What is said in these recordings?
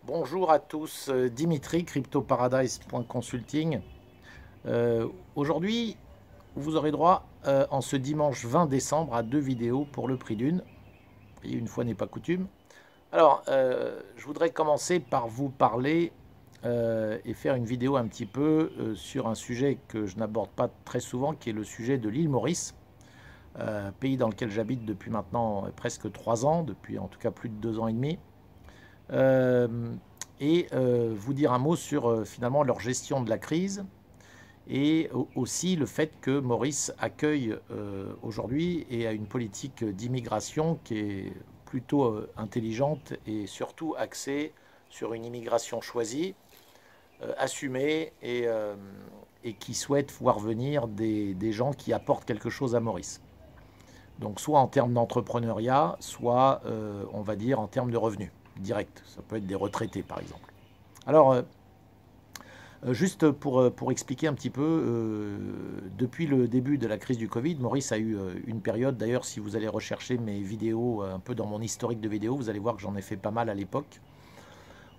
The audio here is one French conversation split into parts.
Bonjour à tous, Dimitri, cryptoparadise.consulting. Aujourd'hui, vous aurez droit en ce dimanche 20 décembre à deux vidéos pour le prix d'une. Et une fois n'est pas coutume. Alors, je voudrais commencer par vous parler et faire une vidéo un petit peu sur un sujet que je n'aborde pas très souvent, qui est le sujet de l'île Maurice, pays dans lequel j'habite depuis maintenant presque 3 ans, depuis en tout cas plus de 2 ans et demi. Euh, vous dire un mot sur finalement leur gestion de la crise et aussi le fait que Maurice accueille aujourd'hui et a une politique d'immigration qui est plutôt intelligente et surtout axée sur une immigration choisie, assumée et qui souhaite voir venir des gens qui apportent quelque chose à Maurice. Donc soit en termes d'entrepreneuriat, soit on va dire en termes de revenus directs. Ça peut être des retraités par exemple. Alors, juste pour expliquer un petit peu, depuis le début de la crise du Covid, Maurice a eu une période, d'ailleurs si vous allez rechercher mes vidéos, un peu dans mon historique de vidéos, vous allez voir que j'en ai fait pas mal à l'époque,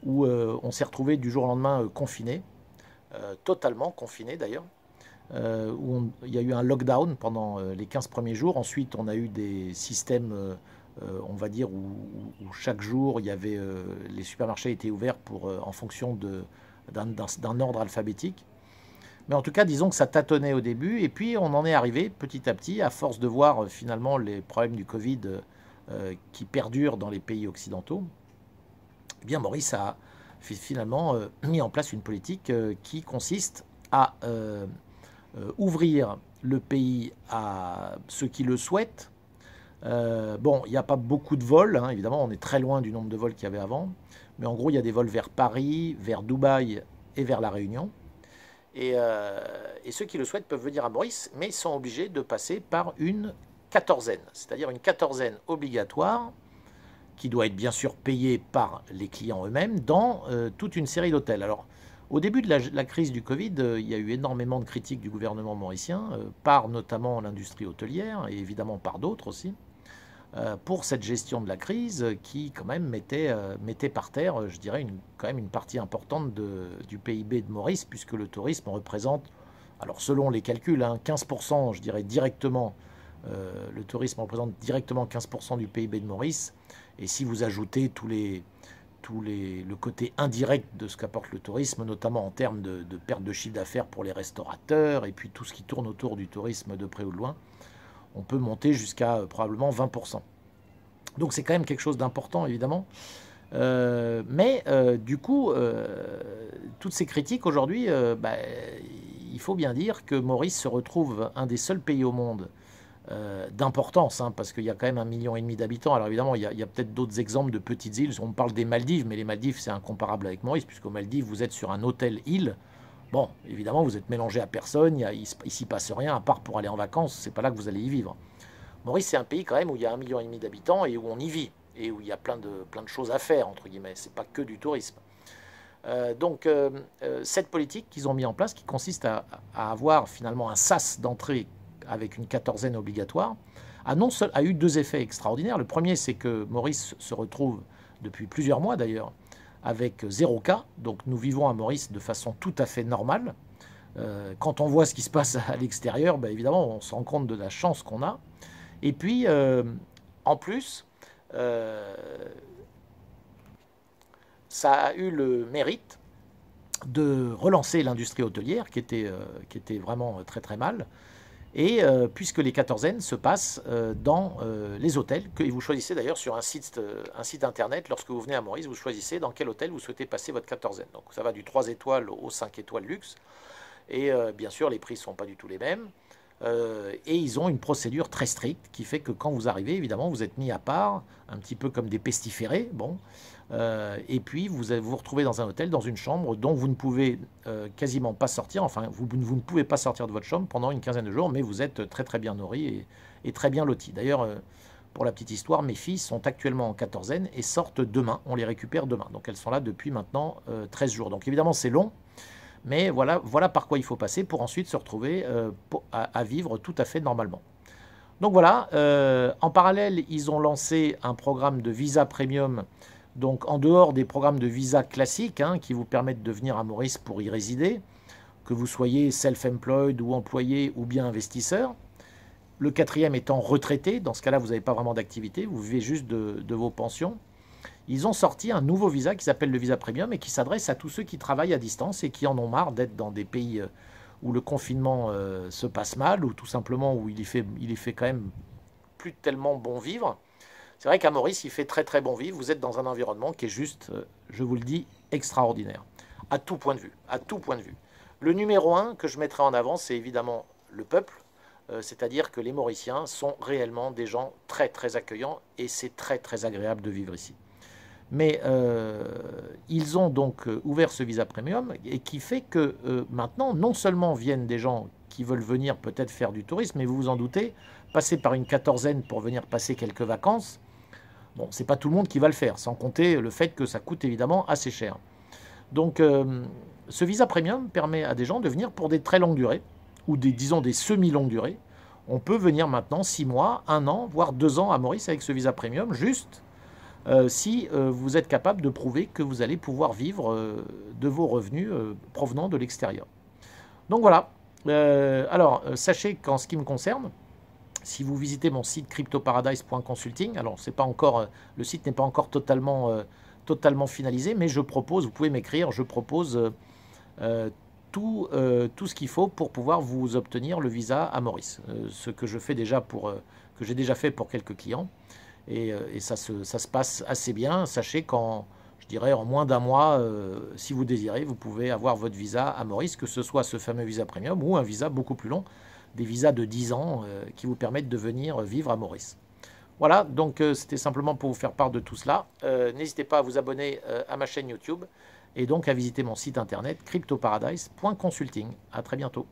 où on s'est retrouvé du jour au lendemain confiné, totalement confiné d'ailleurs, il y a eu un lockdown pendant les 15 premiers jours. Ensuite, on a eu des systèmes, on va dire, où chaque jour, les supermarchés étaient ouverts en fonction d'un ordre alphabétique. Mais en tout cas, disons que ça tâtonnait au début. Et puis, on en est arrivé petit à petit, à force de voir finalement les problèmes du Covid qui perdurent dans les pays occidentaux. Eh bien, Maurice a finalement mis en place une politique qui consiste à ouvrir le pays à ceux qui le souhaitent. Bon, il n'y a pas beaucoup de vols, hein, évidemment, on est très loin du nombre de vols qu'il y avait avant, mais en gros, il y a des vols vers Paris, vers Dubaï et vers La Réunion. Et ceux qui le souhaitent peuvent venir à Maurice, mais ils sont obligés de passer par une quatorzaine, c'est-à-dire une quatorzaine obligatoire qui doit être bien sûr payée par les clients eux-mêmes dans toute une série d'hôtels. Alors, au début de la crise du Covid, il y a eu énormément de critiques du gouvernement mauricien, par notamment l'industrie hôtelière et évidemment par d'autres aussi, pour cette gestion de la crise qui quand même mettait par terre, je dirais, quand même une partie importante du PIB de Maurice, puisque le tourisme représente, alors selon les calculs, hein, 15%, je dirais directement, le tourisme représente directement 15% du PIB de Maurice, et si vous ajoutez le côté indirect de ce qu'apporte le tourisme, notamment en termes de perte de chiffre d'affaires pour les restaurateurs, et puis tout ce qui tourne autour du tourisme de près ou de loin, on peut monter jusqu'à probablement 20%. Donc c'est quand même quelque chose d'important, évidemment. Du coup, toutes ces critiques aujourd'hui, il faut bien dire que Maurice se retrouve un des seuls pays au monde d'importance, hein, parce qu'il y a quand même 1,5 million d'habitants. Alors évidemment, il y a peut-être d'autres exemples de petites îles. On parle des Maldives, mais les Maldives, c'est incomparable avec Maurice, puisqu'aux Maldives, vous êtes sur un hôtel-île. Bon, évidemment, vous êtes mélangé à personne, il s'y passe rien, à part pour aller en vacances, c'est pas là que vous allez y vivre. Maurice, c'est un pays quand même où il y a 1,5 million d'habitants et où on y vit, et où il y a plein de choses à faire, entre guillemets. C'est pas que du tourisme. Cette politique qu'ils ont mis en place, qui consiste à avoir finalement un sas d'entrée avec une quatorzaine obligatoire, a eu deux effets extraordinaires. Le premier, c'est que Maurice se retrouve, depuis plusieurs mois d'ailleurs, avec 0 cas. Donc nous vivons à Maurice de façon tout à fait normale. Quand on voit ce qui se passe à l'extérieur, évidemment, on se rend compte de la chance qu'on a. Et puis, en plus, euh, ça a eu le mérite de relancer l'industrie hôtelière qui était vraiment très très mal. Et puisque les quatorzaines se passent dans les hôtels, que vous choisissez d'ailleurs sur un site internet, lorsque vous venez à Maurice, vous choisissez dans quel hôtel vous souhaitez passer votre quatorzaine. Donc ça va du 3 étoiles au 5 étoiles luxe. Et bien sûr, les prix ne sont pas du tout les mêmes. Et ils ont une procédure très stricte qui fait que quand vous arrivez, évidemment, vous êtes mis à part, un petit peu comme des pestiférés. Bon. Et puis, vous vous retrouvez dans un hôtel, dans une chambre dont vous ne pouvez quasiment pas sortir. Enfin, vous ne pouvez pas sortir de votre chambre pendant une quinzaine de jours, mais vous êtes très très bien nourri et très bien loti. D'ailleurs, pour la petite histoire, mes filles sont actuellement en quatorzaine et sortent demain. On les récupère demain. Donc, elles sont là depuis maintenant 13 jours. Donc, évidemment, c'est long. Mais voilà par quoi il faut passer pour ensuite se retrouver à vivre tout à fait normalement. Donc voilà, en parallèle, ils ont lancé un programme de visa premium Donc en dehors des programmes de visa classiques hein, qui vous permettent de venir à Maurice pour y résider, que vous soyez self-employed ou employé ou bien investisseur. Le quatrième étant retraité, dans ce cas-là vous n'avez pas vraiment d'activité, vous vivez juste de vos pensions. Ils ont sorti un nouveau visa qui s'appelle le visa premium et qui s'adresse à tous ceux qui travaillent à distance et qui en ont marre d'être dans des pays où le confinement se passe mal ou tout simplement où il y fait quand même plus tellement bon vivre. C'est vrai qu'à Maurice, il fait très très bon vivre. Vous êtes dans un environnement qui est juste, je vous le dis, extraordinaire. À tout point de vue. À tout point de vue. Le numéro 1 que je mettrai en avant, c'est évidemment le peuple. C'est-à-dire que les Mauriciens sont réellement des gens très très accueillants et c'est très très agréable de vivre ici. Mais ils ont donc ouvert ce visa premium et qui fait que maintenant, non seulement viennent des gens qui veulent venir peut-être faire du tourisme, mais vous vous en doutez, passer par une quatorzaine pour venir passer quelques vacances, bon, c'est pas tout le monde qui va le faire, sans compter le fait que ça coûte évidemment assez cher. Donc ce visa premium permet à des gens de venir pour des très longues durées, ou disons des semi-longues durées. On peut venir maintenant 6 mois, 1 an, voire 2 ans à Maurice avec ce visa premium, juste si vous êtes capable de prouver que vous allez pouvoir vivre de vos revenus provenant de l'extérieur. Donc voilà. Alors, sachez qu'en ce qui me concerne, si vous visitez mon site cryptoparadise.consulting, alors c'est pas encore, le site n'est pas encore totalement finalisé, mais je propose, vous pouvez m'écrire, je propose tout ce qu'il faut pour pouvoir vous obtenir le visa à Maurice. Ce que je fais déjà que j'ai déjà fait pour quelques clients. Et ça se passe assez bien. Sachez qu'en, je dirais, en moins d'un mois, si vous désirez, vous pouvez avoir votre visa à Maurice, que ce soit ce fameux visa premium ou un visa beaucoup plus long, des visas de 10 ans qui vous permettent de venir vivre à Maurice. Voilà, donc c'était simplement pour vous faire part de tout cela. N'hésitez pas à vous abonner à ma chaîne YouTube et donc à visiter mon site internet cryptoparadise.consulting. À très bientôt.